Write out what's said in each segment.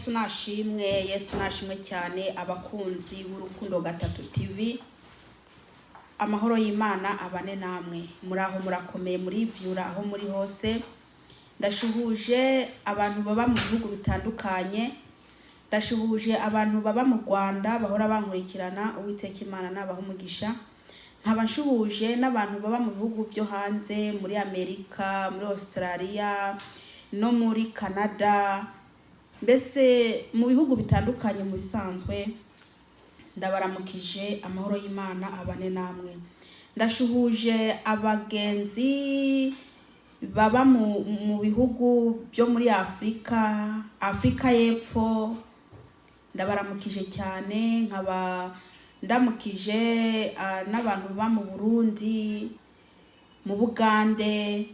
Yesu nashimwe cyane abakunzi b'Urukundo Gatatu TV. Amahoro y'Imana abane namwe. Muraho murakomeye muri vyura aho muri hose. Ndashuhuje abantu baba mu bihugu bitandukanye. Ndashuhuje abantu baba mu Rwanda bahora bankurikirana. Uwiteka Imana nabaho umugisha. Nkabashuhuje n'abantu baba mu bihugu byo hanze, muri Amerika, muri Australia, no muri Canada. Mbese mu bihugu bitandukanye mu bisanzwe. Ndabaramukije amahoro y'Imana abane namwe. Ndashuhuje abagenzi baba mu bihugu byo muri Afrika y'Epfo. Ndabaramukije cyane. Nkaba ndamukije n'abantu baba mu Burundi, mu Bugande,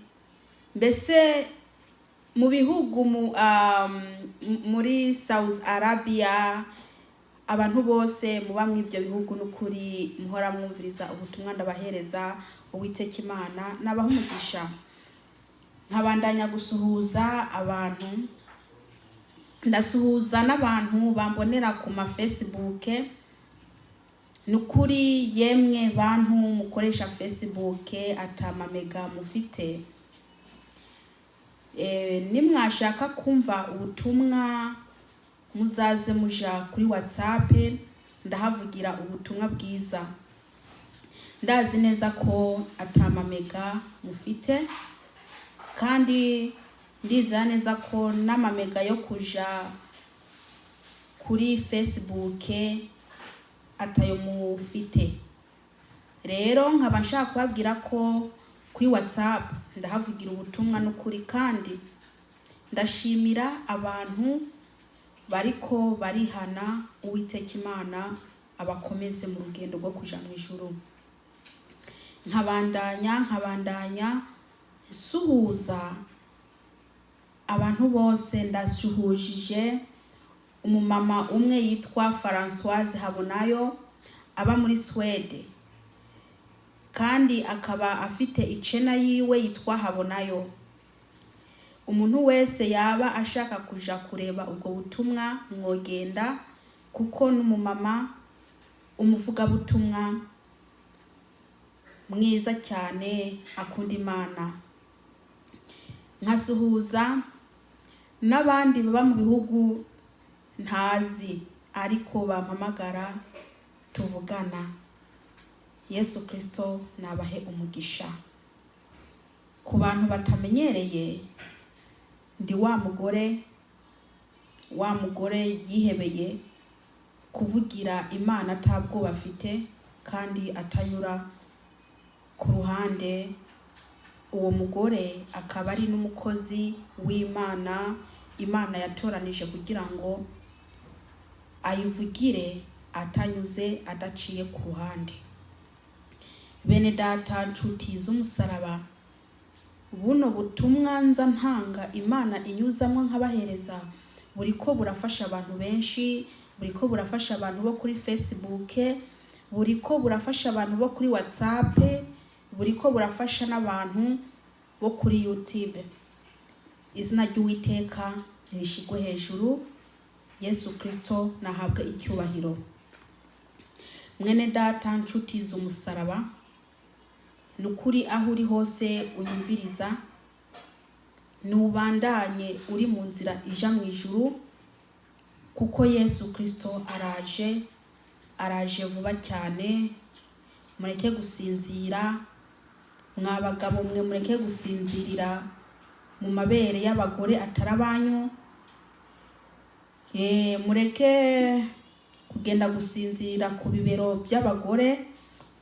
mbese mu bihugu muri Saudi Arabia. Abantu bose muba mw'ibyo bihugu n'ukuri muhora mwumviriza ubutumwa ndabahereza. Uwiteka Imana nabaho umugisha. Nkabandanya gusuhuza abantu. Ndasuhuza n'abantu bambonera ku ma Facebook. Nukuri yemwe bantu mukoresha Facebook atamamega mufite. Nimwashaka kumva ubutumwa muzaze muja kuri WhatsApp, ndahavugira ubutumwa bwiza. Ndazi neza ko atamamega mufite, kandi ndizera neza ko n'amamega yo kuja kuri Facebook atayo mufite. Rero nkaba nshaka kubabwira ko kuri WhatsApp ndahavugira ubutumwa n'ukuri, kandi ndashimira abantu bariko barihana. Uwiteka Imana abakomeze mu rugendo rwo kuja mu ijuru. Nkabandanya suhuza abantu bose. Ndashuhujije umumama umwe yitwa Françoise Habonayo aba muri Swede, kandi akaba afite icena yiwe yitwa Habonayo. Umuntu wese yaba ashaka kuja kureba ubwo butumwa mwogenda, kuko n'umumama umuvuga butumwa mwiza cyane akunda Imana. Nkasuhuza n'abandi baba mu bihugu ntazi ariko bampamagara tuvugana. Yesu Kristo nabahe umugisha. Ku bantu batamenyereye, ndi wa mugore yihebeye kuvugira Imana atabwo bafite kandi atanyura ku ruhande. Uwo mugore akaba ari n'umukozi w'Imana. Imana yatoranije kugira ngo ayivugire atanyuze adaciye ku ruhande. Bene data nshuti z'umusaraba, buno butumwa nza ntanga Imana inyuzamwo nkabahereza buriko burafasha abantu benshi. Buriko burafasha abantu bo kuri Facebook, buriko burafasha abantu bo kuri WhatsApp, buriko burafasha n'abantu bo kuri YouTube. Izina ry'Uwiteka nirishigwe hejuru. Yesu Kristo nahabwe icyubahiro. Mwene data nshuti z'umusaraba, nukuri aho uri hose unyumviriza, nubandanye uri mu nzira ija mu ijuru, kuko Yesu Kristo araje vuba cyane. Mureke gusinzira, mwabagabo mwe mureke gusinzirira mu mabere y'abagore atarabanyu. Mureke kugenda gusinzira ku bibero by'abagore,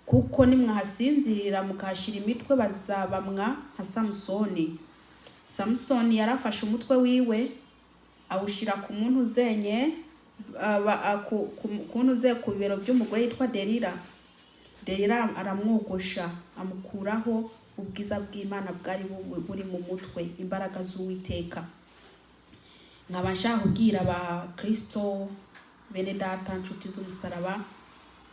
kuko nimwahasinzirira mukashira imitwe bazabamwa nka Samusoni. Samusoni yarafashe umutwe wiwe awushira ku muntu uzenye ku bibero by'umugore yitwa Delila. Delila aramwogosha, amukuraho ubwiza bw'Imana bwari buri mu mutwe, imbaraga z'Uwiteka. Nkaba nshaka kubwira Kristo, bene data nshuti z'umusaraba,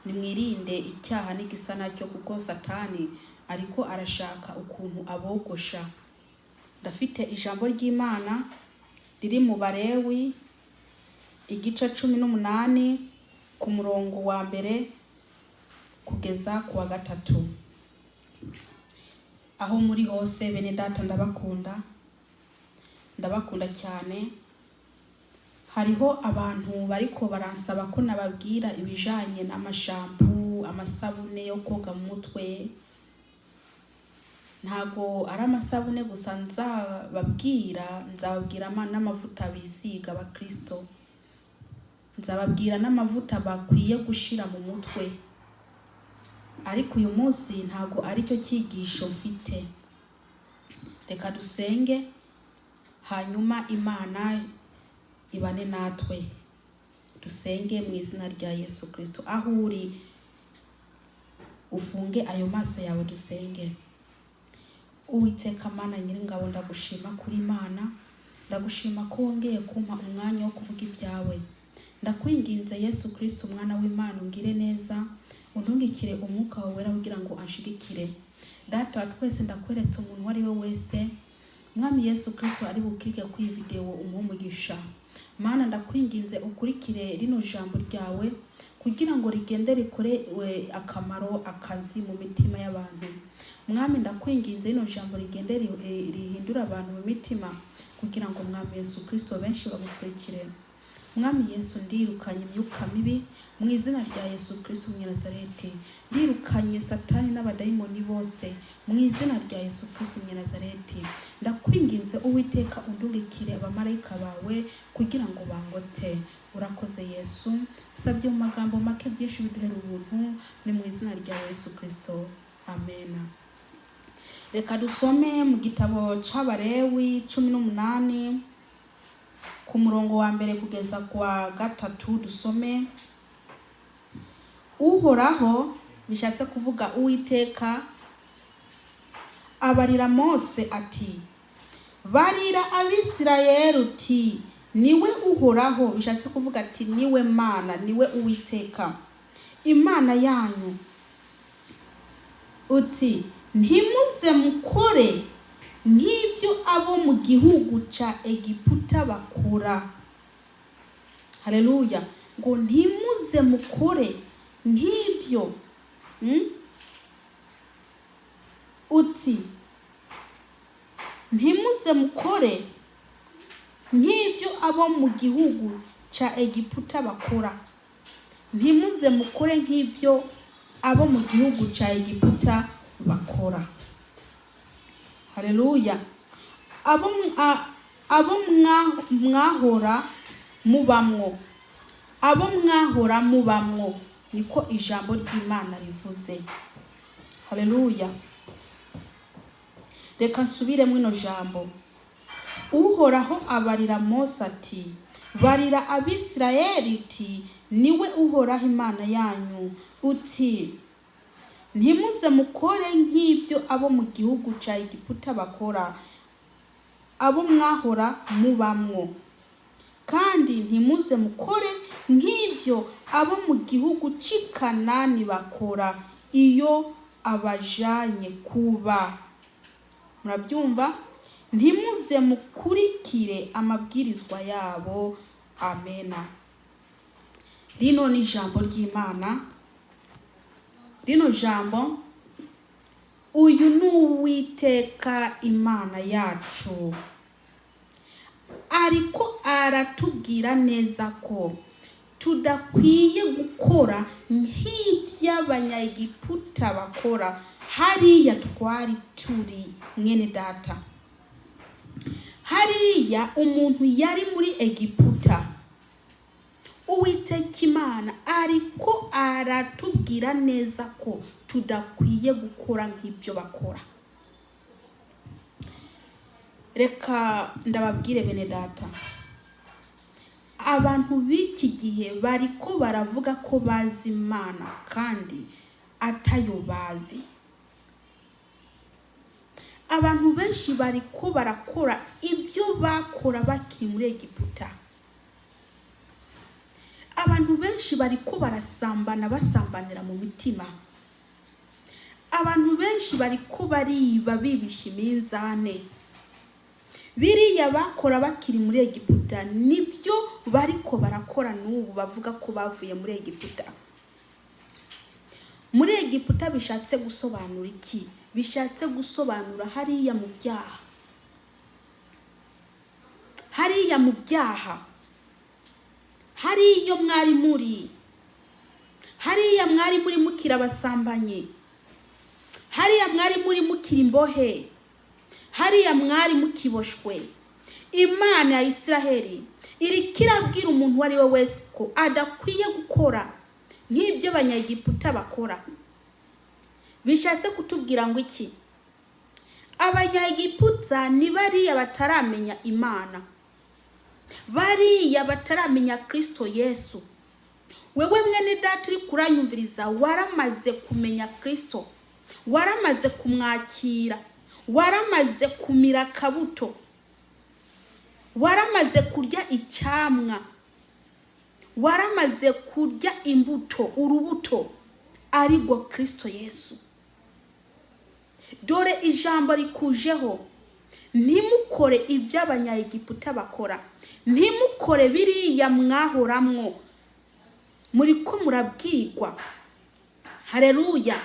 nimwirinde icyaha n'igisa nacyo, kuko Satani ariko arashaka ukuntu abogosha. Ndafite ijambo ry'Imana riri mu Balewi igice 18 ku murongo wa mbere kugeza ku wa 3. Aho muri hose bene data ndabakunda cyane. Hariho abantu bariko baransaba ko nababwira ibijanye n'amashampu, amasabune yo koga mu mutwe. Ntago ari amasabune gusa nzababwira n'amavuta bisiga abakristo. Nzababwira n'amavuta bakwiye gushira mu mutwe. Ariko uyu munsi ntago ari cyo cyigisho mfite. Reka dusenge hanyuma Imana ibane natwe. Dusenge mu izina rya Yesu Kristo. Aho uri ufunge ayo maso yawe dusenge. Uwiteka Mana Nyiringabo, ndagushima kuri Imana. Ndagushima ko wongeye kumpa umwanya wo kuvuga ibyawe. Ndakwinginze Yesu Kristo umwana w'Imana, ungire neza, untungikire umwuka wawe wera kugira ngo anshigikire. Data wa twese ndakweretse umuntu wari we wese Mwami Yesu Kristo ari bukike ku iyi video umugisha. Mana ndakwinginze ukurikire rino jambo ryawe kugira ngo rigende rikorewe akamaro akazi mu mitima y'abantu. Mwami ndakwinginze rino jambo rigende rihindura abantu mu mitima kugira ngo Mwami Yesu Kristo benshi bagukurikire. Mwami Yesu ndirukanye imyuka mibi mu izina rya Yesu Kristo Nazareti. Ndirukanye Satani n'abadayimoni bose mu izina rya Yesu Kristo Nazareti. Ndakwinginze Uwiteka undungikire abamarayika bawe kugira ngo bangote. Urakoze Yesu. Sabye mu magambo make byinshi biduhera ubuntu ni mu izina rya Yesu Kristo. Amen. Reka dusome mu gitabo c'Abalewi 18 ku murongo wa mbere kugeza kwa 3. Dusome. Uhoraho bishatse kuvuga Uwiteka abarira Mose ati, barira Abisirayeli uti, niwe Uhoraho, bishatse kuvuga ati niwe Mana, niwe Uwiteka Imana yanyu, uti ntimuze mukore nk'ibyo abo mu gihugu ca Egiputa bakora. Haleluya. Ngo ntimuze mukore nk'ibyo uti ntimuze mukore nk'ibyo abo mu gihugu ca Egiputa bakora. Ntimuze mukore nk'ibyo abo mu gihugu ca Egiputa bakora. Haleluya. Abo mwahora mubamwo niko ijambo ry'Imana rivuze. Haleluya. Reka nsubire mwino jambo. Uhoraho abarira Mose ati, barira Abisirayeli uti, niwe Uhoraho Imana yanyu, uti ntimuze mukore nk'ibyo abo mu gihugu ca Egiputa bakora, abo mwahora mubamwo. Kandi ntimuze mukore nk'ibyo abo mu gihugu c'i Kanani bakora iyo abajanye kuba. Murabyumva? Ntimuze mukurikire amabwirizwa yabo. Amena. Rino ni ijambo ry'Imana. Rino jambo, uyu ni Uwiteka Imana yacu, ariko aratubwira neza ko tudakwiye gukora nk'iby'Abanyegiputa bakora. Hariya twari turi mwene data. Hariya umuntu yari muri Egiputa. Uwiteka Imana ariko aratubwira neza ko tudakwiye gukora nk'ibyo bakora. Reka ndababwire bene data, abantu b'iki gihe bariko baravuga ko bazi Imana kandi atayo bazi. Abantu benshi bariko barakora ibyo bakora bakiri muri Egiputa. Abantu benshi bariko barasambana, basambanira mu mitima. Abantu benshi bariko bariba bibisha iminzane. biriya bakora bakiri muri Egiputa nibyo bariko barakora n'ubu bavuga ko bavuye muri Egiputa. Muri Egiputa bishatse gusobanura iki? Bishatse gusobanura hariya mu byaha. Hariya mu byaha. Hariyo mwari muri. Hariya mwari muri mukira abasambanyi. Hariya mwari muri mukira imbohe. Hariya mwari mukiboshwe. Imana ya Isiraheli iri kirabwira umuntu wari we wese ko adakwiye gukora nk'ibyo abanyagiputa bakora. Bishatse kutubwira ngo iki? Abanyagiputa ni bariya bataramenya Imana. Bariya bataramenya Kristo Yesu. Wewe mwene data uri kuranyumviriza waramaze kumenya Kristo. Waramaze kumwakira. Waramaze kumira kabuto. Waramaze kurya icyamwa. Waramaze kurya imbuto, urubuto ariko Kristo Yesu. Dore ijambo rikujeho. Ntimukore ibyo abanyagiputa bakora. Ntimukore biriya mwahoramwo. Muriko murabwirwa. Haleluya.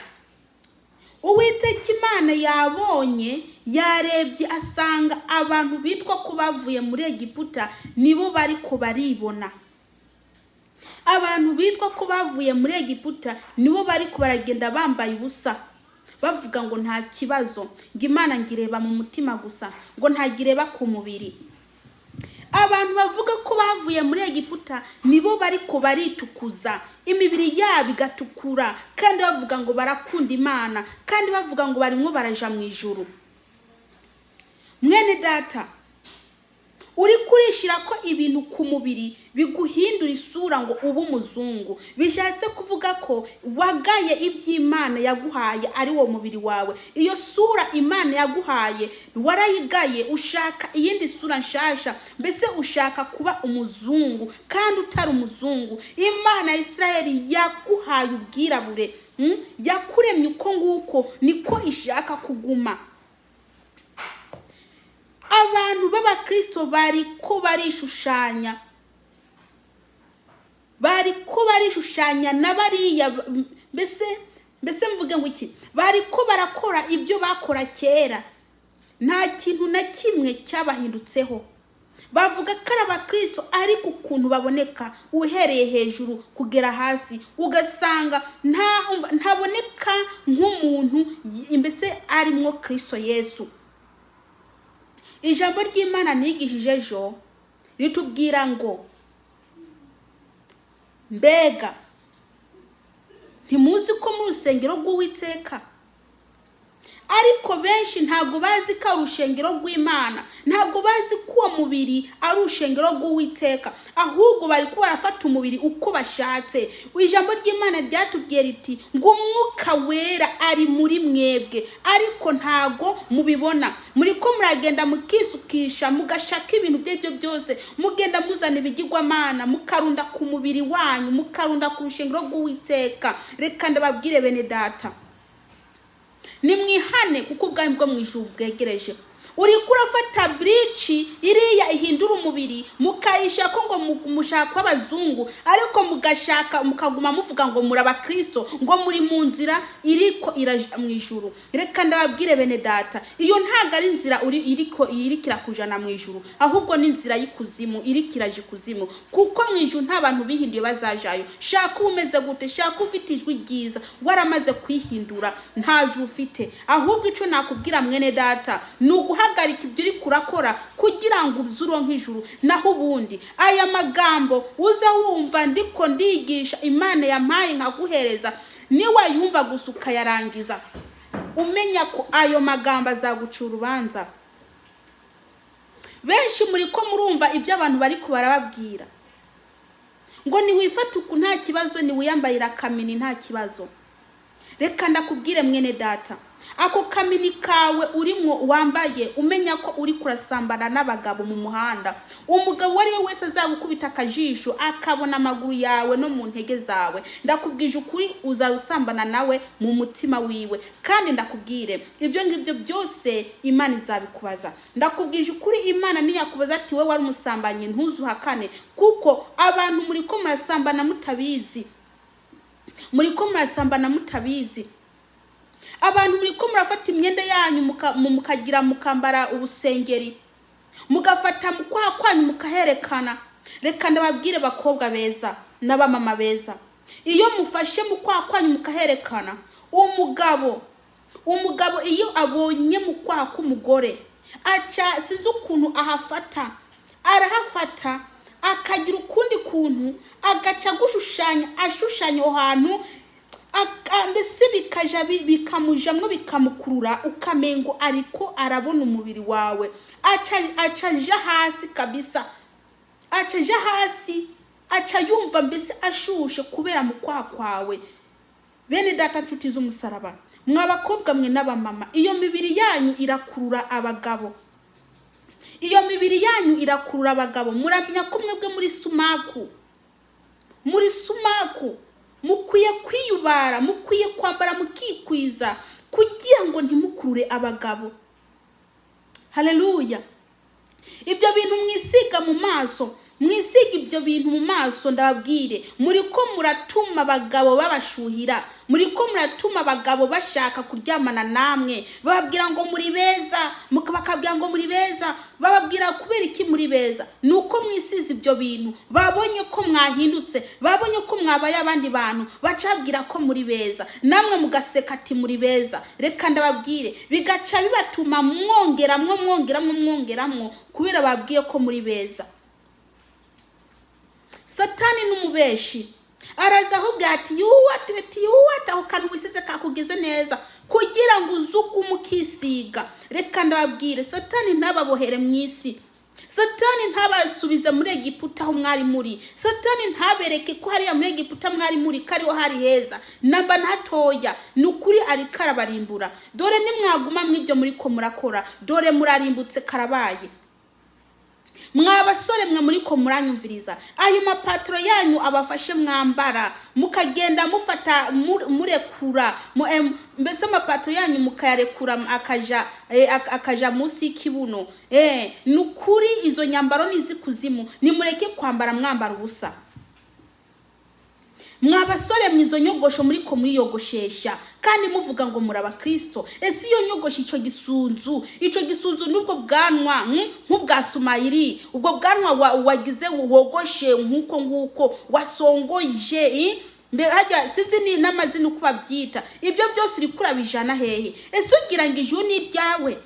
Uwiteka Imana yabonye yarebye asanga abantu bitwa ko bavuye muri Egiputa nibo bariko baribona. Abantu bitwa ko bavuye muri Egiputa nibo bariko baragenda bambaye ubusa. Bavuga ngo nta kibazo, ngo Imana ngireba mu mutima gusa, ngo ntagireba ku mubiri. Abantu bavuga ko bavuye muri Egiputa nibo bariko baritukuza, imibiri yabo igatukura, kandi bavuga ngo barakunda Imana, kandi bavuga ngo barimo baraja mu ijuru. Mwene data, uri kurishira ko ibintu ku mubiri biguhindura isura ngo ubu muzungu. Bishatse kuvuga ko wagaye iby'Imana yaguhaye ari wo mubiri wawe. Iyo sura Imana yaguhaye warayigaye, ushaka iyindi sura nshasha. Mbese ushaka kuba umuzungu kandi utari umuzungu. Imana ya Isiraheli yaguhaye ubwirabure. Yakuremye uko nguko niko ishaka kuguma. Abantu b'abakristo bariko barishushanya. Bariko barishushanya na bariya mbese mvuge ngo iki? Bariko barakora ibyo bakora kera. Nta kintu na kimwe cyabahindutseho. Bavuga ko ari abakristo ariko ukuntu baboneka uhereye hejuru kugera hasi ugasanga ntaboneka nk'umuntu mbese arimwo Kristo Yesu. Ijambo ry'Imana nigishije ejo ritubwira ngo mbega ntimuzi ko mu rusengero rw'Uwiteka, ariko benshi ntago bazi ko urushengero rw'Imana, ntago bazi ko uwo mubiri ari urushengero rw'Uwiteka, ahubwo bari ko barafata umubiri uko bashatse. Ijambo ry'Imana ryatubwiye riti ngo Umwuka Wera ari muri mwebwe ariko ntago mubibona. Muri ko muragenda mukisukisha mugashaka ibintu by'ibyo byose, mugenda muzana ibigirwamana, mukarunda ku mubiri wanyu, mukarunda ku rushengero rw'Uwiteka. Reka ndababwire bene data, nimwihane kuko ubwami bwo mwijuru bwegereje. Uri kurafata brichi iriya ihindura umubiri mukayisha ko ngo mushaka abazungu, ariko mugashaka mukaguma muvuga ngo muri abakristo, ngo muri mu nzira iriko iraja mu ijuru. Reka ndababwire bene data, iyo ntago ari inzira irikira kujana mu ijuru, ahubwo ni inzira y'ikuzimu irikiraje kuzimu, kuko mu ijuru nta bantu bihinduye bazajayo. Shaka umeze gute, shaka ufite ijwi ryiza, waramaze kwihindura, nta juru ufite. Ahubwo ico nakubwira mwene data hagarika ibyo uri kurakora kugira ngo uzuronke ijuru. Naho ubundi aya magambo uza wumva ndiko ndigisha Imana yampaye nkaguhereza, niwe yumva gusuka yarangiza, umenya ko ayo magambo azaguca urubanza. Benshi muri ko murumva ibyo abantu bari kubarababwira ngo ni wifata uku nta kibazo, ni wiyambarira kamini nta kibazo. reka ndakubwire mwene data, ako kamini kawe urimo wambaye umenya ko uri kurasambana n'abagabo mu muhanda, umugabo wari wese azagukubita akajisho akabona amaguru yawe no mu ntege zawe, ndakubwije ukuri uzawusambana nawe mu mutima wiwe. Kandi ndakubwire ibyo ngibyo byose Imana izabikubaza. Ndakubwije ukuri, Imana niyakubaza ati we wari umusambanyi ntuzuhakane, kuko abantu muri ko murasambana mutabizi, abantu muri ko murafata imyenda yanyu mukagira mukambara ubusengeri, mugafata mukwaha kwanyu mukaherekana. Reka ndababwire bakobwa beza n'abamama beza, iyo mufashe mukwaha kwanyu mukaherekana, umugabo iyo abonye mukwaha k'umugore aca sinzi ukuntu arahafata akagira ukundi kuntu agaca ashushanya aho hantu, mbese bikaja bikamujamwo bikamukurura ukamengo ariko arabona umubiri wawe. Acaja hasi kabisa, acaja hasi, aca yumva mbese ashushe kubera mukwaha kwawe. Bene data nshuti z'umusaraba, mwabakobwa mwe n'abamama, iyo mibiri yanyu irakurura abagabo, muramenya ko mwebwe muri sumaku mukwiye kwiyubara, mukwiye kwambara mukikwiza kugira ngo ntimukurure abagabo. Haleluya. Ibyo bintu mwisiga mu maso, ibyo bintu mu maso, ndababwire muri ko muratuma abagabo babashuhira, muri ko muratuma abagabo bashaka kuryamana namwe, bababwira ngo muri beza, bakabwira ngo muri beza, bababwira kubera iki muri beza? Nuko mwisize ibyo bintu, babonye ko mwahindutse, babonye ko mwabaye abandi bantu, bacabwira ko muri beza, namwe mugaseka ati muri beza. Reka ndababwire, bigaca bibatuma mwongeramwo kubera babwiye ko muri beza. Satani n'umubeshi araza ahubwo ati yuwata ukantu wisize kakugeze neza kugira ngo uzuke umukisiga. Reka ndababwire, Satani ntababohere mu isi, Satani ntabasubize muri Egiputa aho mwari muri, Satani ntabereke ko hariya muri Egiputa mwari muri kariho hari heza, namba ntatoya. Nukuri ari karabarimbura, dore nimwaguma mwibyo muri ko murakora, dore murarimbutse karabaye. Mwabasore mwe muri ko muranyumviriza, ayo mapatro yanyu abafashe mwambara, mukagenda mufata murekura, mbese amapatro yanyu mukayarekura akaja munsi y'ikibuno. Nukuri izo nyambaro nizikuzimu, nimureke kwambara mwambara ubusa. Mwabasore mwizo nyogosho muri ko muriyogoshesha kandi muvuga ngo muraba Kristo. Ese iyo nyogosho ico gisunzu nubwo bwanwa nk'ubwa Sumayiri, ubwo bwanwa wagize wogoshe nguko wasongoje, hajya sinzi ni n'amazina uko babyita, ibyo byose uri kurabijana hehe? Ese ugira ngo ijuru ni iryawe?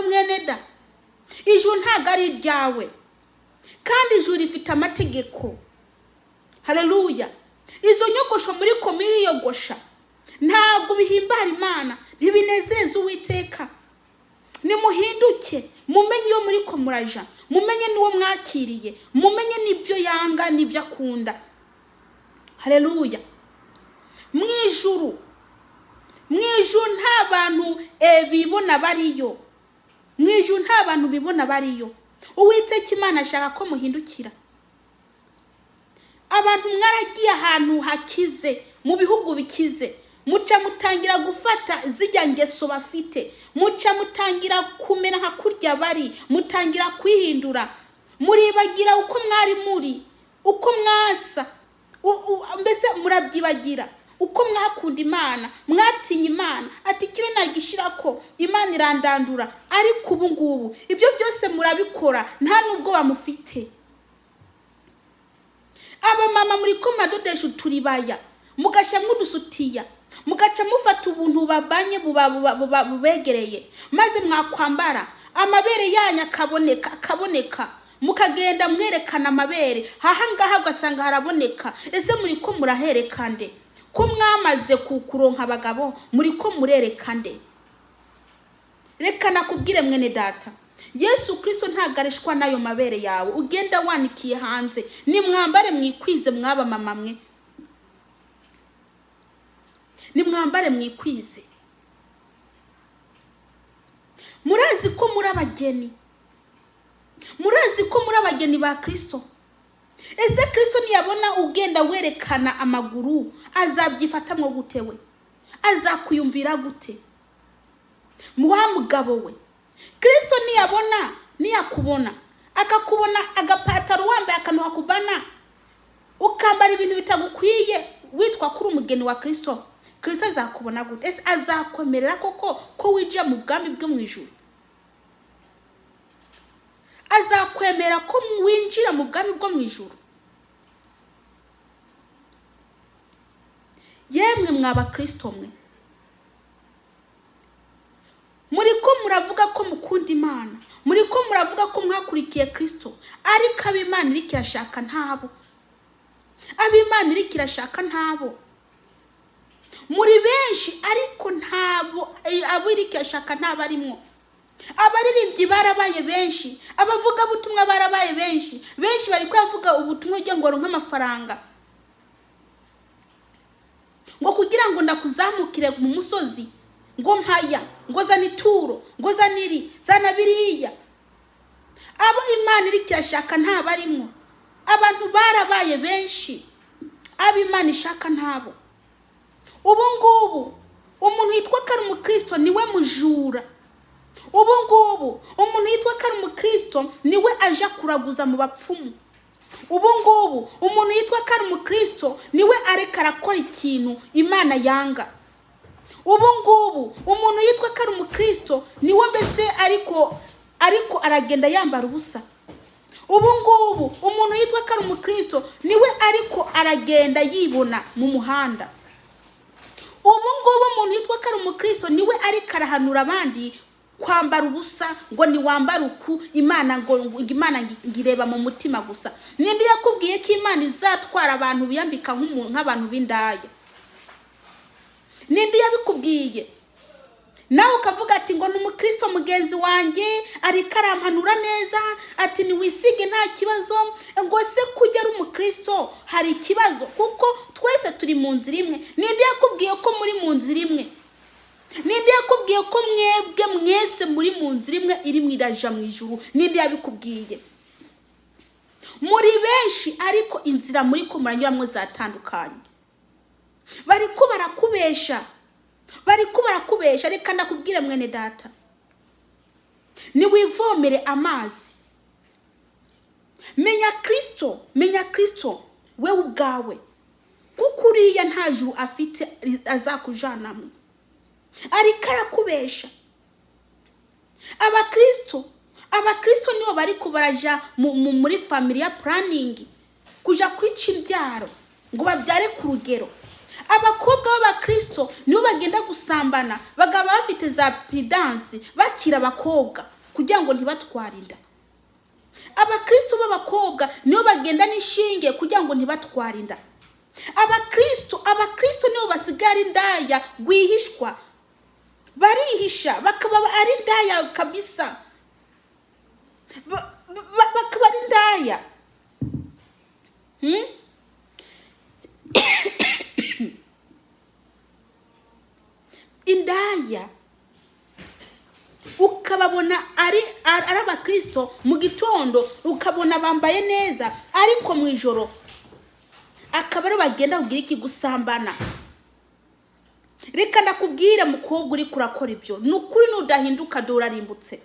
Mwene da, ijuru ntago ari iryawe, kandi ijuru rifite amategeko. Haleluya. Izo nyogosho muri ko miriyogosha ntabwo bihimbara Imana, ntibinezeza Uwiteka. Nimuhinduke, mumenye iyo muri ko muraja, mumenye n'uwo mwakiriye, mumenye n'ibyo yanga n'ibyo akunda. Haleluya. Mwijuru nta bantu bibona bariyo, Uwiteka Imana ashaka ko muhindukira. Abantu mwaragiye ahantu hakize, mu bihugu bikize, muca mutangira gufata zijya ngeso bafite, muca mutangira kumera nka kurya bari, mutangira kwihindura, muribagira uko mwari muri, uko mwasa, mbese murabyibagira uko mwakunda Imana, mwatinya Imana, ati kire nagishirako Imana irandandura. Ariko ubu ngubu ibyo byose murabikora nta nubwo bamufite. Abamama muri ko madodesha uturibaya, mugasha mwudusutiya, mugaca mufata ubuntu babanye bubegereye, maze mwakwambara amabere yanyu akaboneka, mukagenda mwerekana amabere, hahangaha ugasanga haraboneka. Ese muri ko muraherekande ko mwamaze kuronka abagabo, muri ko murerekande? Reka nakubwire mwene data, Yesu Kristo ntagarishwa nayo mabere yawe ugenda wanikiye hanze. Ni mwambare mwikwize mwaba mama mwe. nimwambare mwikwize. Murazi ko muri abageni, murazi ko muri abageni ba Kristo. Ese Kristo niyabona ugenda werekana amaguru azabyifatamwo gutewe, azakuyumvira gute? Wa mugabo we, Kristo niyabona, niyakubona akakubona agapataro wambaye akantu hakubana, ukambara ibintu bitagukwiye, witwa kuri umugeni wa Kristo, Kristo azakubona gute? Ese azakwemerera koko ko winjira mu bwami bwo mu ijuru? Azakwemera ko winjira mu bwami bwo mu ijuru? Yemwe mwaba Kristo mwe, muriko muravuga ko mukunda Imana, muriko muravuga ko mwakurikiye Kristo, ariko ab'Imana iri kirashaka ntabo, ab'Imana iri kirashaka ntabo. Muri benshi ariko ntabo abo iri kirashaka ntabo arimwo. Abaririmbyi barabaye benshi, abavuga butumwa barabaye benshi, benshi bari kwavuga ubutumwa ujye ngo ronke amafaranga, ngo kugira ngo ndakuzamukire mu musozi, ngo mpaya, ngo zana ituro, ngo zaniri, zana biriya. Abo Imana iri kirashaka ntabo arimwo. Abantu barabaye benshi, abo Imana ishaka ntabo. Ubu ngubu umuntu yitwa ko ari umukristo niwe mujura. Ubu ngubu umuntu yitwa ko ari umukristo niwe aje kuraguza mu bapfumu. Ubu ngubu umuntu yitwa ko ari umukristo niwe areka arakora ikintu Imana yanga. Ubu ngubu umuntu yitwa ko ari umukristo niwe mbese ariko aragenda yambara ubusa. Ubu ngubu umuntu yitwa ko ari umukristo niwe ariko aragenda yibona mu muhanda. Ubu ngubu umuntu yitwa ko ari umukristo niwe ariko arahanura abandi kwambara ubusa, ngo ni wambara uku, Imana ngo Imana ngireba mu mutima gusa. Ninde yakubwiye ko Imana izatwara abantu biyambika nk'abantu b'indaya? Ninde yabikubwiye? Nawe ukavuga ati ngo n'umukristo mugenzi wanjye ariko arampanura neza, ati ni wisige nta kibazo. Ngo se kujya ari umukristo hari ikibazo, kuko twese turi mu nzira imwe. Ninde yakubwiye ko muri mu nzira imwe? Ninde yakubwiye ko mwebwe mwese muri mu nzira imwe iri mwiraja mu ijuru? Ninde yabikubwiye? Muri benshi ariko inzira muri ko muranyuramwe zatandukanye. Bariko barakubesha, bariko barakubesha. Reka ndakubwire mwene data, ni wivomere amazi. Menya Kristo, menya Kristo we ubwawe, kuko uriya nta juru afite azakujanamo. Ariko arakubesha. Abakristo nibo bari kubaraja muri familia planning, kuja kwica imbyaro ngo babyare ku rugero. Abakobwa b'abakristo nibo bagenda gusambana, bagaba bafite za prudence bakira abakobwa kugira ngo ntibatwarinda. Abakristo b'abakobwa nibo bagenda n'ishinge kugira ngo ntibatwarinda. Abakristo nibo basigara indaya gwihishwa, barihisha bakaba ari indaya kabisa, bakaba ari indaya. Indaya ukababona ari abakristo mu gitondo, ukabona bambaye neza, ariko mu ijoro akabaro bagenda kugira iki? Gusambana. Reka ndakubwira mukobwa uri kurakora ibyo, nukuri nudahinduka dorarimbutse.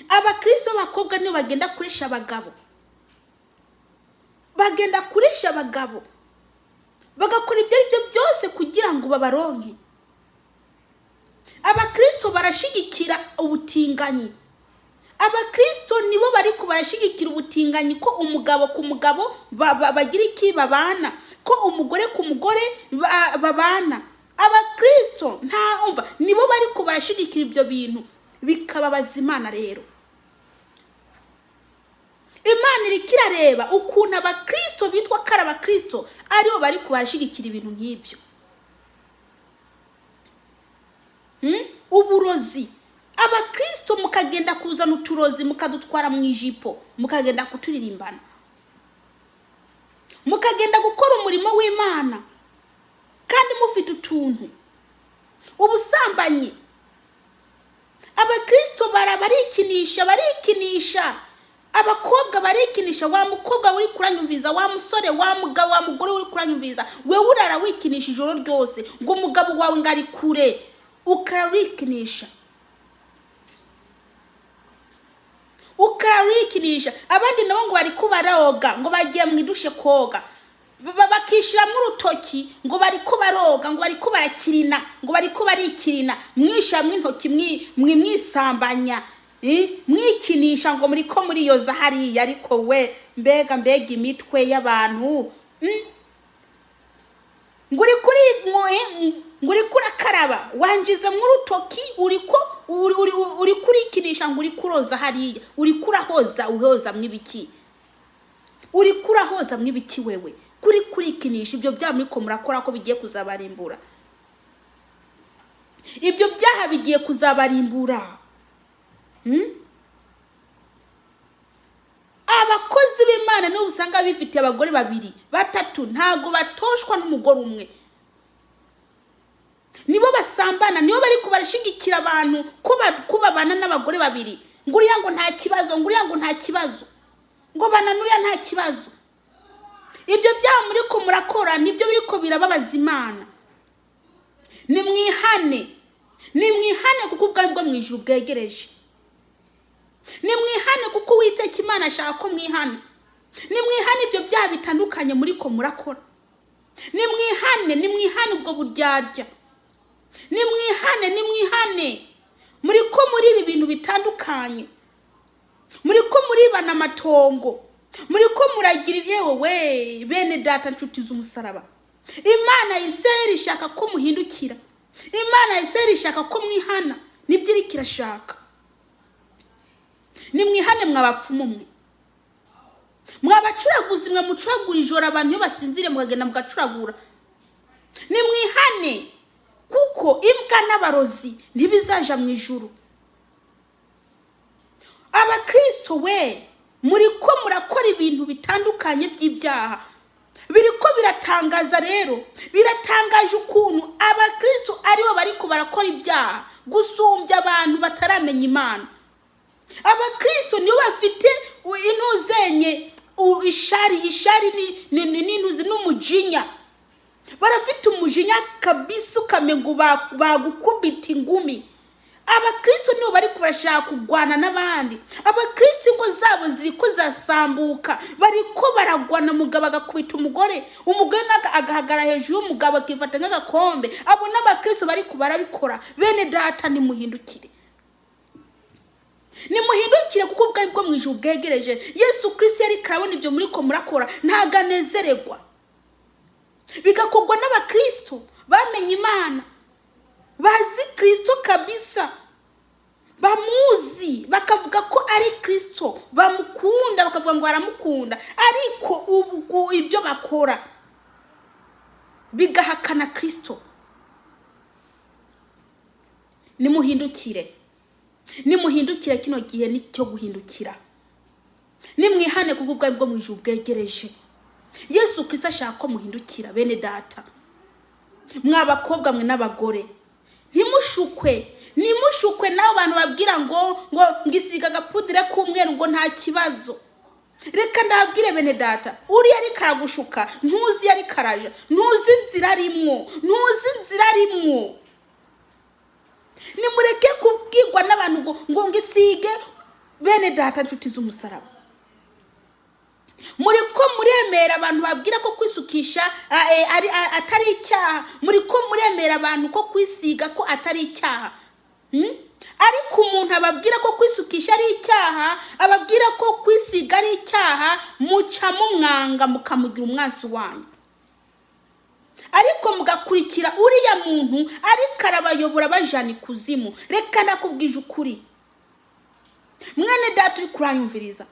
Abakristo bakobwa nibo bagenda kuresha abagabo, bagenda kuresha abagabo, bagakora ibyo ari byo byose kugira ngo babaronke. Abakristo barashigikira ubutinganyi. Abakristo nibo bari kubarashigikira ubutinganyi, ko umugabo ku mugabo bagira iki? Babana, ko umugore ku mugore babana. Abakristo nta umva nibo bari kubarashigikira ibyo bintu, bikababaza Imana. Rero Imana iri kirareba ukuntu abakristo bitwa kara abakristo aribo bari kubarashigikira ibintu nk'ibyo. Uburozi. Abakristo mukagenda kuzana uturozi mukadutwara mu ijipo, mukagenda kuturirimbana, mukagenda gukora umurimo w'Imana, kandi mufite utuntu. Ubusambanyi, abakristo barikinisha, abakobwa barikinisha. Wa mukobwa uri kuranyumviza, wa musore, wa mugabo, wa mugore uri kuranyumviza, wewe urara wikinisha ijoro ryose ngo umugabo wawe ngari kure, ukarikinisha. Abandi nabo ngo bari kubaroga, ngo bagiye mu idushe koga, bakishira mu rutoki ngo bari kubaroga, ngo bari kubarakirina, ngo bari kubarikirina, mwisha mw'intoki mwisambanya, mwikinisha ngo muri ko muri yoza hariya. Ariko we mbega imitwe y'abantu, nguri kurakaraba, wanjize mu rutoki, uri kurikinisha, ngo uri kuroza hariya, uri kurahoza mw'ibiki, uri kurahoza mw'ibiki wewe, kurikinisha. Ibyo byaha muri ko murakora ko bigiye kuzabarimbura, ibyo byaha bigiye kuzabarimbura. Abakozi b'Imana n'ubu usanga bifitiye abagore 2, 3, ntago batoshwa n'umugore umwe, nibo basambana, nibo bari kubarishigikira abantu kubabana n'abagore 2. Nguriya ngo nta kibazo, nguriya ngo nta kibazo, ngo bananuriya nta kibazo. Ibyo byaha muri ko murakora nibyo biriko birababaza Imana. Nimwihane kuko ubwami bwo mwijuru bwegereje. Nimwihane kuko Uwiteka Imana ashaka ko mwihana. Nimwihane ibyo byaha bitandukanye muri ko murakora. Nimwihane ubwo buryarya. Nimwihane muri ko muri ibi bintu bitandukanye. Muri ko muribana amatongo, muri ko muragira yewe bene data nshuti z'umusaraba. Imana Isirayeli ishaka ko muhindukira. Imana Isirayeli ishaka ko mwihana, nibyo iri kirashaka. Nimwihane mwabapfumu mwe, mwabacuraguzi mwe mucuragura ijoro abantu iyo basinzire mugagenda mugacuragura. Nimwihane kuko imbwa n'abarozi ntibizaja mu ijuru. Abakristo we muri ko murakora ibintu bitandukanye by'ibyaha, biriko biratangaza. Rero biratangaje ukuntu abakristo aribo bari ko barakora ibyaha gusumbya abantu bataramenya Imana. Abakristo nibo bafite intuzenye, ishari n'intuzi n'umujinya. Barafite umujinya kabisa ukamengo bagukubita ingumi. Abakristo nibo bari kubashaka kugwana n'abandi. Abakristo ngo zabo ziriko zasambuka, bariko baragwana, mugabo agakubita umugore naga agahagara hejuru y'umugabo akifata nk'agakombe. Abo n'abakristo bari kubarabikora. Bene data nimuhindukire, nimuhindukire kuko ubwami bwo mwijuru bwegereje. Yesu Kristo yari karabona ibyo muri ko murakora, ntaganezererwa. Bigakogwa n'abakristo bamenye Imana, bazi Kristo kabisa, bamuzi, bakavuga ko ari Kristo, bamukunda, bakavuga ngo baramukunda. Ariko ubu ibyo bakora bigahakana Kristo. Nimuhindukire kino gihe ni cyo guhindukira. Nimwihane kuko ubwami bwo mwijuru bwegereje. Yesu Kristo ashaka ko muhindukira bene data. Mwabakobwa mwe n'abagore, nimushukwe naho abantu babwira ngo ngisiga gapudire k'umweru ngo nta kibazo. Reka ndabwire bene data, uri yari karagushuka, ntuzi yari karaja, ntuzi inzira arimwo. Nimureke kubwirwa n'abantu ngo ngisige. Bene data nshuti z'umusaraba, muri ko muremera abantu babwira ko kwisukisha atari icyaha. Muri ko muremera abantu ko kwisiga ko atari icyaha. Ariko umuntu ababwira ko kwisukisha ari icyaha, ababwira ko kwisiga ari icyaha, muca mumwanga mukamugira umwansi wanyu. Ariko mugakurikira uriya muntu ariko arabayobora bajana ikuzimu. Reka ndakubwije ukuri, mwene data uri kuranyumviriza,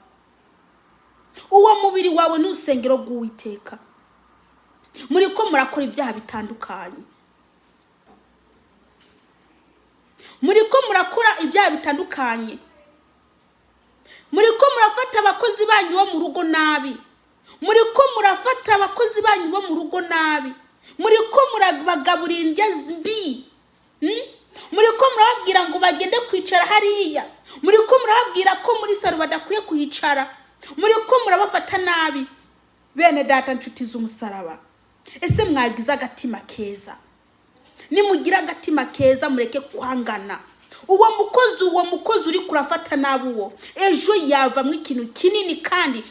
uwo mubiri wawe n'usengero rw'Uwiteka. Muri ko murakora ibyaha bitandukanye, muri ko murafata abakozi banyu bo mu rugo nabi, muri ko murafata abakozi banyu bo mu rugo nabi. muri ko murabagaburira indya mbi, muri ko murababwira ngo bagende kwicara hariya, muri ko murababwira ko muri saro badakwiye kuhicara, muri ko murabafata nabi. Bene data nshuti z'umusaraba, ese mwagize agatima keza? Nimugira agatima keza mureke kwangana. Uwo mukozi uri kurafata nabi uwo ejo yavamwe ikintu kinini, kandi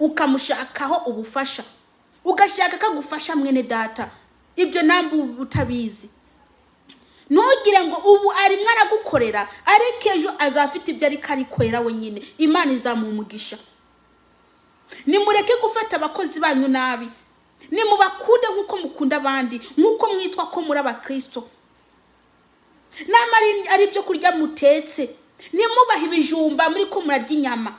ukamushakaho ubufasha, ugashaka kagufasha. Mwene data, ibyo nambu utabizi. Ntugire ngo ubu ari mwana gukorera ariko ejo azafite ibyo ari karikorera wenyine, Imana izamumugisha. Nimureke gufata abakozi banyu nabi, nimubakunde nkuko mukunda abandi, nkuko mwitwa ko muri abakristo. Namari ari byo kurya mutetse, nimubaha ibijumba muri ko murarya inyama,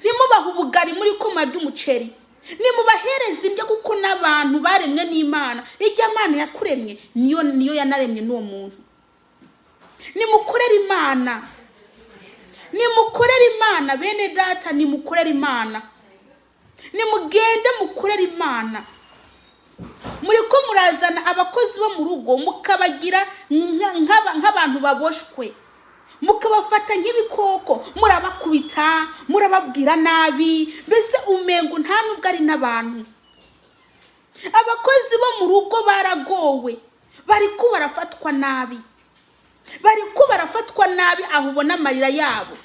nimubaha ubugari muri ko murarya umuceri, nimubahereza indyo kuko n'abantu baremwe n'Imana. Ijya Imana yakuremye niyo yanaremye n'uwo muntu. Nimukorera Imana bene data, nimukorera Imana, nimugende mukorera Imana. Muri ko murazana abakozi bo mu rugo mukabagira nk'abantu baboshwe, mukabafata nk'ibikoko, murabakubita, murababwira nabi, mbese umengo nta nubwo ari n'abantu. Abakozi bo mu rugo baragowe, bari ko barafatwa nabi, aho ubona amarira yabo,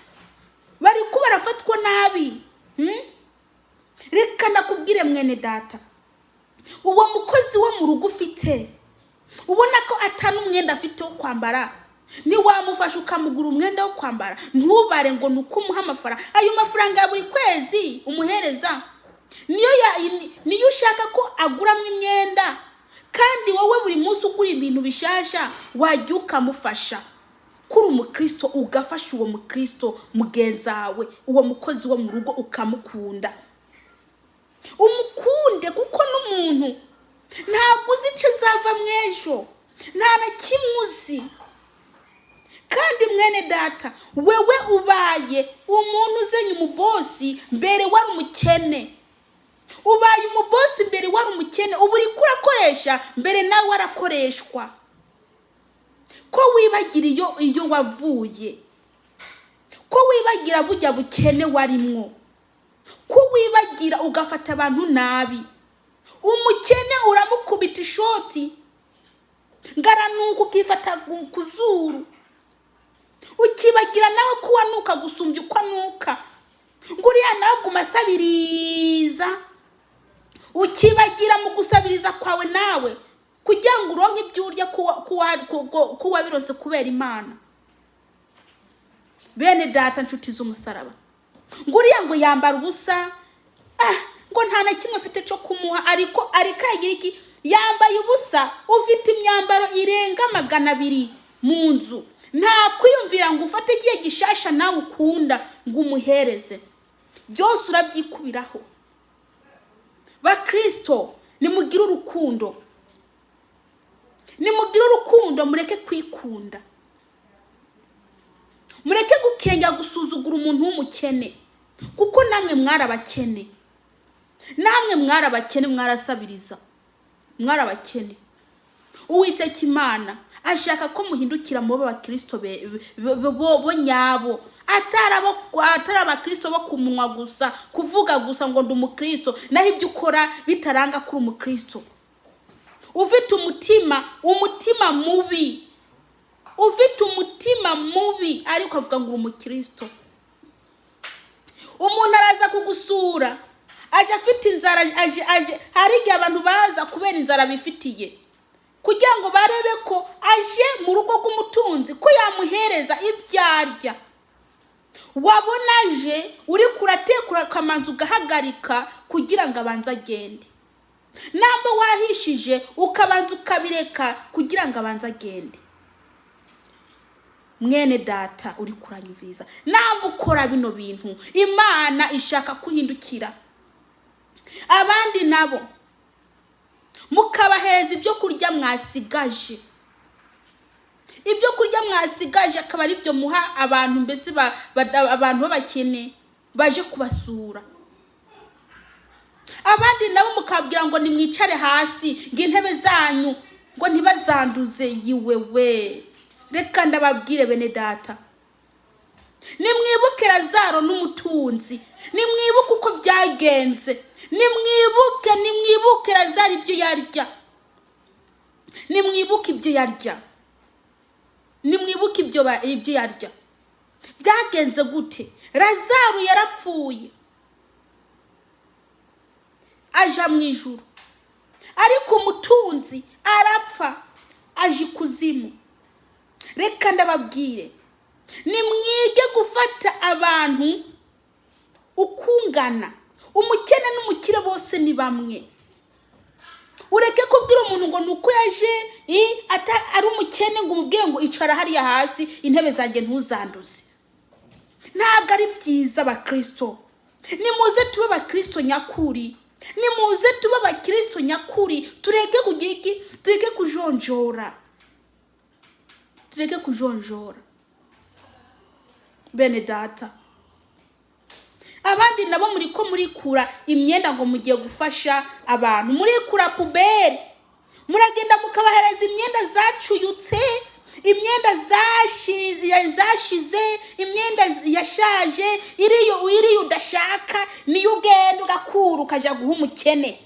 bari ko barafatwa nabi. Reka ndakubwire mwene data, uwo mukozi wo mu rugo ufite, ubona ko atanu umwenda afite wo kwambara, ni wamufasha ukamugura umwenda wo kwambara. Ntubare ngo nuko umuha amafaranga, ayo mafaranga ya buri kwezi umuhereza niyo ushaka ko aguramo imyenda, kandi wowe buri munsi ugura ibintu bishasha, wajya ukamufasha. Kuri umukristo ugafasha uwo mukristo mugenzawe, uwo mukozi wo mu rugo ukamukunda. Umukunde kuko n'umuntu ntabwo uzi icyo azava mwejo, nta na kimwe uzi. Kandi mwene data, wewe ubaye umuntu uzenye umubosi mbere wari umukene, ubaye umubosi mbere wari umukene, ubu uri kurakoresha mbere nawe warakoreshwa. Ko wibagira iyo wavuye, ko wibagira bujya bukene warimwo, ko wibagira ugafata abantu nabi. Umukene uramukubita ishoti, ngaranuka ukifata kuzuru, ukibagira nawe ko wanuka gusumbya uko anuka, nguriya nawe kumasabiriza, ukibagira mu gusabiriza kwawe nawe kugira ngo uronke ibyo urya kuwa birose kubera Imana. Bene data nshuti z'umusaraba, nguriya ngo yambara ubusa, ngo nta na kimwe afite cyo kumuha, ariko yagira iki? Yambaye ubusa, ufite imyambaro irenga 200 mu nzu. Nta kwiyumvira ngo ufate igihe gishasha nawe ukunda ngo umuhereze, byose urabyikubiraho. Bakristo, nimugire urukundo, mureke kwikunda, mureke gukenya gusuzugura umuntu w'umukene, kuko namwe mwarabakene, mwarasabiriza, mwarabakene. Uwiteka Imana ashaka ko muhindukira mu bakristo bo nyabo, atari abakristo bo kumunwa gusa, kuvuga gusa ngo ndi umukristo, naho ibyo ukora bitaranga kuri umukristo. Ufite umutima mubi, ariko avuga ngo umukristo. Umuntu araza kugusura, aje afite inzara, hari igihe abantu baza kubera inzara bifitiye, kugira ngo barebe ko aje mu rugo rw'umutunzi ko yamuhereza ibyarya. Wabona aje uri kuratekura kamanzu ugahagarika kugira ngo abanze agende. Namba wahishije ukabanza ukabireka kugira ngo abanze agende. Mwene data uri kuranyumviza, namba ukora bino bintu, Imana ishaka kuhindukira. Abandi nabo mukabahereza ibyo kurya mwasigaje, akaba ari byo muha abantu, mbese abantu babakene baje kubasura. abandi nabo mukabwira ngo nimwicare hasi ngo intebe zanyu ngo ntibazanduze yiwewe. Reka ndababwire bene data, nimwibuke Lazaro n'umutunzi, nimwibuke uko byagenze, nimwibuke Lazaro ibyo yarya, nimwibuke ibyo yarya, nimwibuke ibyo yarya. Byagenze gute? Lazaro yarapfuye aja mu ijuru, ariko umutunzi arapfa aje kuzimu. Reka ndababwire, nimwige gufata abantu ukungana. Umukene n'umukire bose ni bamwe. Ureke kubwira umuntu ngo nuko yaje ari umukene ngo umubwire ngo icara hariya hasi intebe zanjye ntuzanduze. Ntabwo ari byiza abakristo. Nimuze tube abakristo nyakuri, nimuze tube abakristo nyakuri. Tureke kugira iki? Tureke kujonjora, tureke kujonjora bene data. Abandi nabo murikura imyenda ngo mugiye gufasha abantu, murikura puberi, muragenda mukabahereza imyenda zacuyutse, imyenda zashize, imyenda yashaje, iriyo udashaka niyo ugenda ugakura ukaja guha umukene.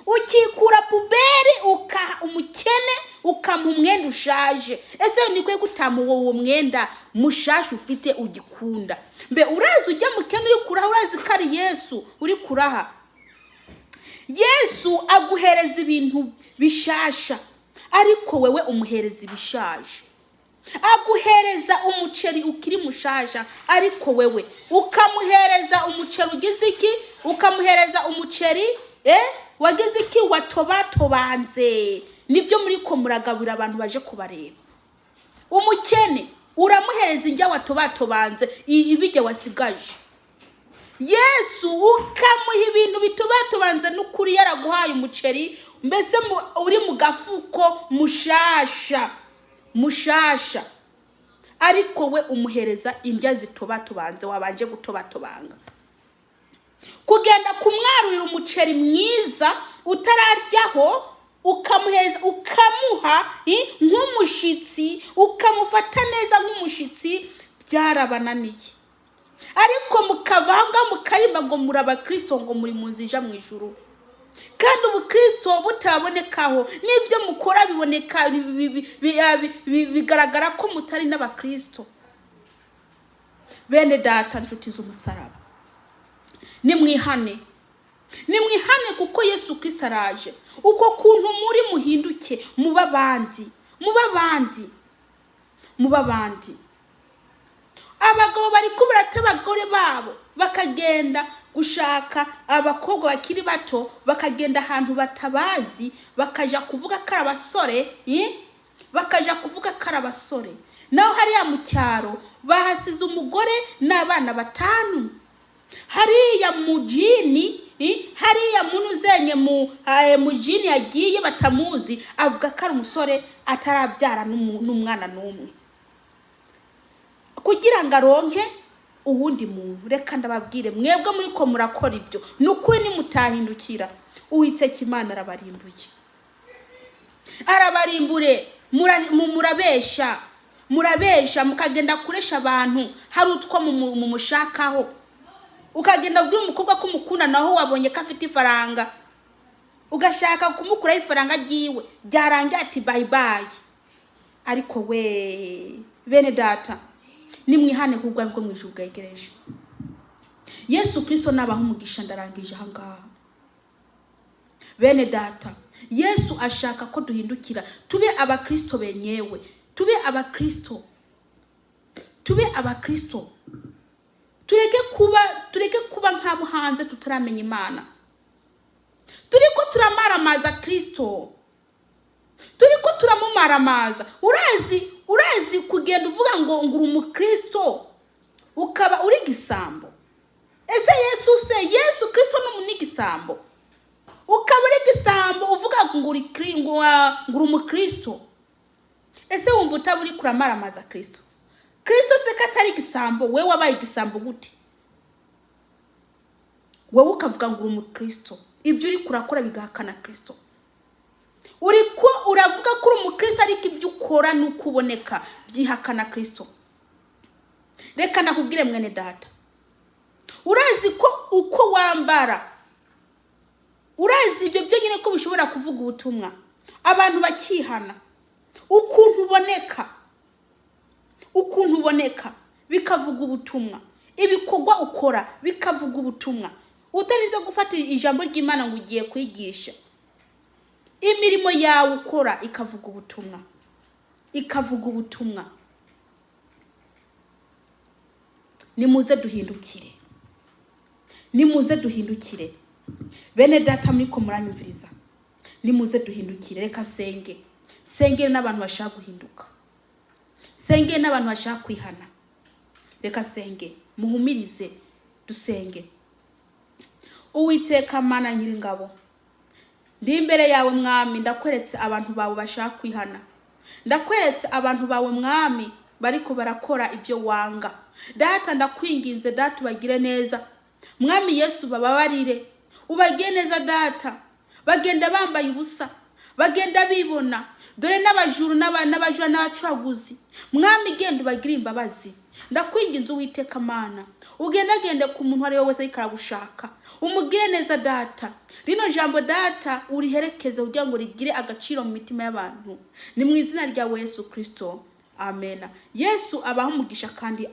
Ukikura puberi ukaha umukene, ukamuha umwenda ushaje. Ese nikwe gutamu uwo mwenda mushasha ufite ugikunda? Mbe urazi ujya mukene uri kuraha, urazi kari Yesu uri kuraha? Yesu aguhereza ibintu bishasha, ariko wewe umuhereza ibishaje. Aguhereza umuceri ukiri mushasha, ariko wewe ukamuhereza umuceri ugize iki? Ukamuhereza umuceri wagize iki? Watobatobanze. Nibyo muri ko muragabura abantu baje kubareba. Umukene uramuhereza injya watobatobanze, ibijye wasigaje. Yesu ukamuha ibintu bitobatobanze, n'ukuri yaraguhaye umuceri mbese uri mu gafuko mushasha, ariko we umuhereza indya zitobatobanze wabanje gutobatobanga. Kugenda kumwarurira umuceri mwiza utararyaho, ukamuhereza, ukamuha nk'umushitsi, ukamufata neza nk'umushitsi, byarabananiye. Ariko mukavanga mukarimba ngo muri abakristo, ngo muri muzija mu ijuru. Kandi ubukristo butabonekaho n'ibyo mukora biboneka bigaragara ko mutari n'abakristo. Bene data nshuti z'umusaraba, nimwihane kuko Yesu Kristo araje. Uko kuntu muri muhinduke, muba abandi. Abagabo bari kuburata abagore babo bakagenda gushaka abakobwa bakiri bato, bakagenda ahantu batabazi, bakaja kuvuga ko abasore, naho hariya mu cyaro bahasize umugore n'abana 5. Hariya mujini, hariya muntu zenye mujini yagiye batamuzi, avuga ko ari umusore atarabyara n'umwana n'umwe, kugira ngo aronke uwundi muntu. Reka ndababwire, mwebwe muri ko murakora ibyo, nukuri nimutahindukira, Uwiteka Imana arabarimbure. Murabesha mukagenda kuresha abantu, hari utwo mumushakaho. Ukagenda ubwira umukobwa ko mukunda, naho wabonye ko afite ifaranga, ugashaka kumukuraho ifaranga ryiwe, byarangira ati bye bye. Ariko we bene data, nimwihane kugwa bwo mwijuru bwegereje. Yesu Kristo nabaho umugisha. Ndarangije ahangaha bene data. Yesu ashaka ko duhindukira, tube abakristo benyewe, tube abakristo. Tureke kuba nk'abo hanze tutaramenya Imana. Turiko turamaramaza Kristo, turiko turamumaramaza. Urazi kugenda uvuga ngo nguru umukristo ukaba uri gisambo. Ese Yesu Kristo n'umunigisambo, ukaba uri gisambo uvuga ngo nguru umukristo. Ese wumva utaburi kuramaramaza Kristo? Kristo se katari gisambo, we wabaye gisambo gute? wowe ukavuga ngo uri umukristo, ibyo uri kurakora bigahakana Kristo. Uriko uravuga ko uri umukristo ariko ibyo ukora nuko uboneka byihakana Kristo. Reka nakubwire mwene data, urazi ko uko wambara, urazi ibyo byonyine ko bishobora kuvuga ubutumwa, abantu bakihana, ukuntu uboneka bikavuga ubutumwa, ibikorwa ukora bikavuga ubutumwa, utarinze gufata ijambo ry'Imana ngo ugiye kwigisha, imirimo yawe ukora ikavuga ubutumwa. Nimuze duhindukire bene data muriko muranyumviriza, nimuze duhindukire. Reka sengere n'abantu bashaka guhinduka, sengere n'abantu bashaka kwihana. Reka senge, muhumirize, dusenge. Uwiteka Mana Nyiringabo, ndi imbere yawe Mwami, ndakweretse abantu bawe bashaka kwihana, ndakweretse abantu bawe Mwami bariko barakora ibyo wanga. Data ndakwinginze, data ubagire neza Mwami Yesu, bababarire, ubagire neza data. Bagenda bambaye ubusa, bagenda bibona, dore n'abajuru n'abajura n'abacuraguzi Mwami, genda ubagire imbabazi. Ndakwinginze Uwiteka Mana, ugendagende ku muntu ari wese ikaragushaka, umugire neza data. Rino jambo data uriherekeze kugira ngo rigire agaciro mu mitima y'abantu, ni mu izina rya Yesu Kristo, amen. Yesu abaho umugisha kandi